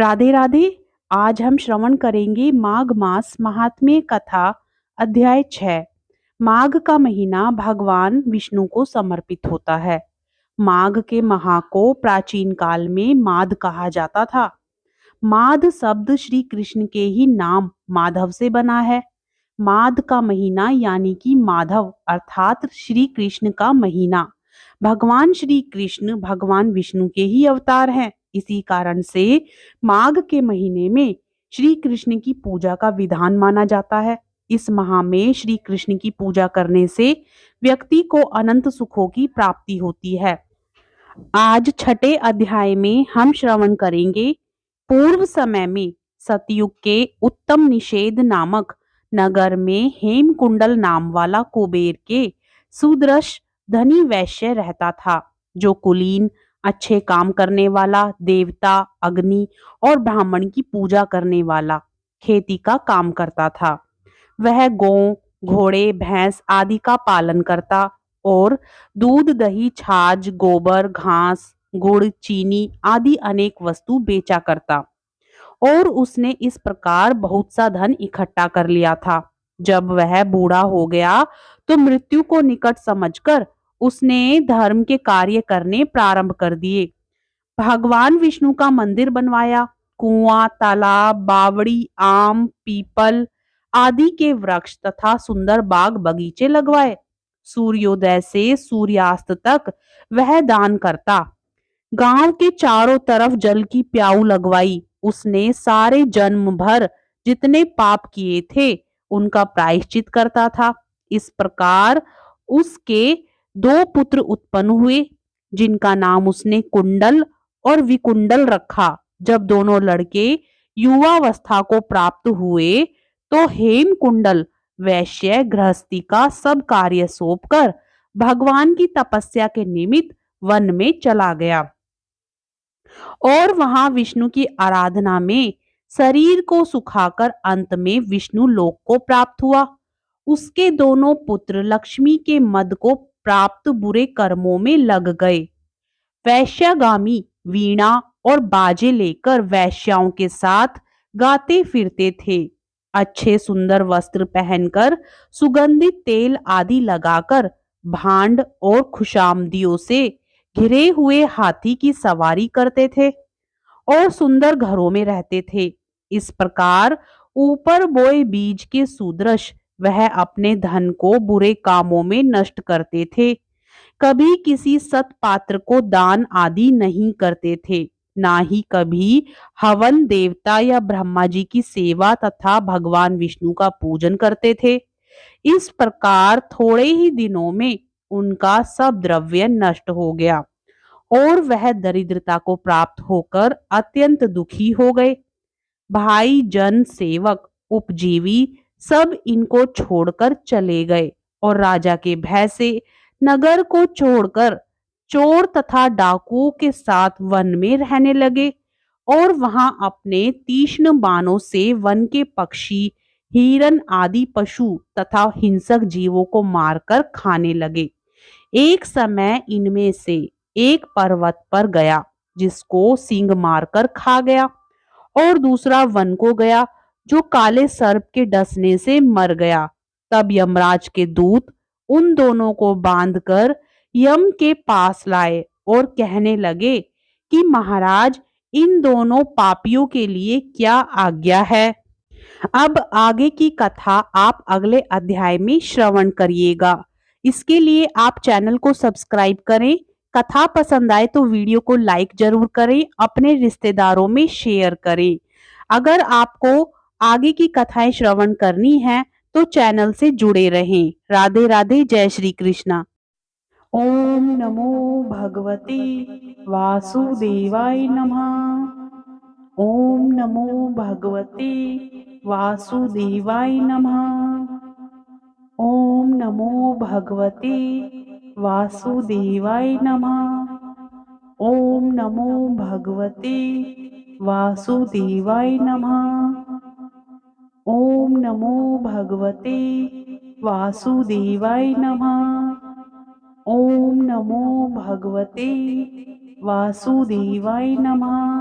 राधे राधे। आज हम श्रवण करेंगे माघ मास महात्म्य कथा अध्याय 6। माघ का महीना भगवान विष्णु को समर्पित होता है। माघ के माह को प्राचीन काल में माध कहा जाता था। माध शब्द श्री कृष्ण के ही नाम माधव से बना है। माघ का महीना यानी कि माधव अर्थात श्री कृष्ण का महीना। भगवान श्री कृष्ण भगवान विष्णु के ही अवतार हैं। इसी कारण से माघ के महीने में श्री कृष्ण की पूजा का विधान माना जाता है। इस माह में श्री कृष्ण की पूजा करने से व्यक्ति को अनंत सुखों की प्राप्ति होती है। आज छठे अध्याय में हम श्रवण करेंगे पूर्व समय में सतयुग के उत्तम निषेध नामक नगर में हेमकुंडल नाम वाला कुबेर के सुदृश धनी वैश्य रहता था, जो कुलीन अच्छे काम करने वाला, देवता, अग्नि और ब्राह्मण की पूजा करने वाला, खेती का काम करता था। वह गौ, घोड़े, भैंस आदि का पालन करता और दूध, दही, छाछ, गोबर, घास, गुड़, चीनी आदि अनेक वस्तु बेचा करता और उसने इस प्रकार बहुत सा धन इकट्ठा कर लिया था। जब वह बूढ़ा हो गया तो मृत्यु को निकट समझकर उसने धर्म के कार्य करने प्रारंभ कर दिए। भगवान विष्णु का मंदिर बनवाया, कुआं, तालाब, बावड़ी, आम, पीपल आदि के वृक्ष तथा सुंदर बाग बगीचे लगवाए। सूर्योदय से सूर्यास्त तक वह दान करता। गांव के चारों तरफ जल की प्याऊ लगवाई। उसने सारे जन्म भर जितने पाप किए थे उनका प्रायश्चित करता था। इस प्रकार उसके दो पुत्र उत्पन्न हुए, जिनका नाम उसने कुंडल और विकुंडल रखा। जब दोनों लड़के युवावस्था को प्राप्त हुए तो हेम कुंडल वैश्य गृहस्थी का सब कार्य सौंपकर भगवान की तपस्या के निमित्त वन में चला गया और वहां विष्णु की आराधना में शरीर को सुखाकर अंत में विष्णु लोक को प्राप्त हुआ। उसके दोनों पुत्र लक्ष्मी के मद को प्राप्त बुरे कर्मों में लग गए। वैश्यागामी वीणा और बाजे लेकर वैश्याओं के साथ गाते फिरते थे। अच्छे सुंदर वस्त्र पहनकर, सुगंधित तेल आदि लगाकर, भांड और खुशामदियों से घिरे हुए हाथी की सवारी करते थे और सुंदर घरों में रहते थे। इस प्रकार ऊपर बोए बीज के सुदृश वह अपने धन को बुरे कामों में नष्ट करते थे। कभी किसी सत पात्र को दान आदि नहीं करते थे, ना ही कभी हवन, देवता या ब्रह्मा जी की सेवा तथा भगवान विष्णु का पूजन करते थे। इस प्रकार थोड़े ही दिनों में उनका सब द्रव्य नष्ट हो गया और वह दरिद्रता को प्राप्त होकर अत्यंत दुखी हो गए। भाई, जन, सेवक, उपजीवी सब इनको छोड़कर चले गए और राजा के भय से नगर को छोड़कर चोर तथा डाकुओं के साथ वन में रहने लगे और वहां अपने तीक्ष्ण बाणों से वन के पक्षी, हिरन आदि पशु तथा हिंसक जीवों को मारकर खाने लगे। एक समय इनमें से एक पर्वत पर गया, जिसको सिंह मारकर खा गया, और दूसरा वन को गया, जो काले सर्प के डसने से मर गया। तब यमराज के दूत उन दोनों को बांधकर यम के पास लाए और कहने लगे कि महाराज, इन दोनों पापियों के लिए क्या आज्ञा है। अब आगे की कथा आप अगले अध्याय में श्रवण करिएगा। इसके लिए आप चैनल को सब्सक्राइब करें। कथा पसंद आए तो वीडियो को लाइक जरूर करें, अपने रिश्तेदारों में शेयर करें। अगर आपको आगे की कथाएं श्रवण करनी है तो चैनल से जुड़े रहें। राधे राधे, जय श्री कृष्णा। ओम नमो भगवते वासुदेवाय नमः। ओम नमो भगवते वासुदेवाय नमः। ओम नमो भगवते वासुदेवाय नमः। ओम नमो भगवते वासुदेवाय नमः। ओम नमो भगवते वासुदेवाय नमः। ओम नमो भगवते वासुदेवाय नमः।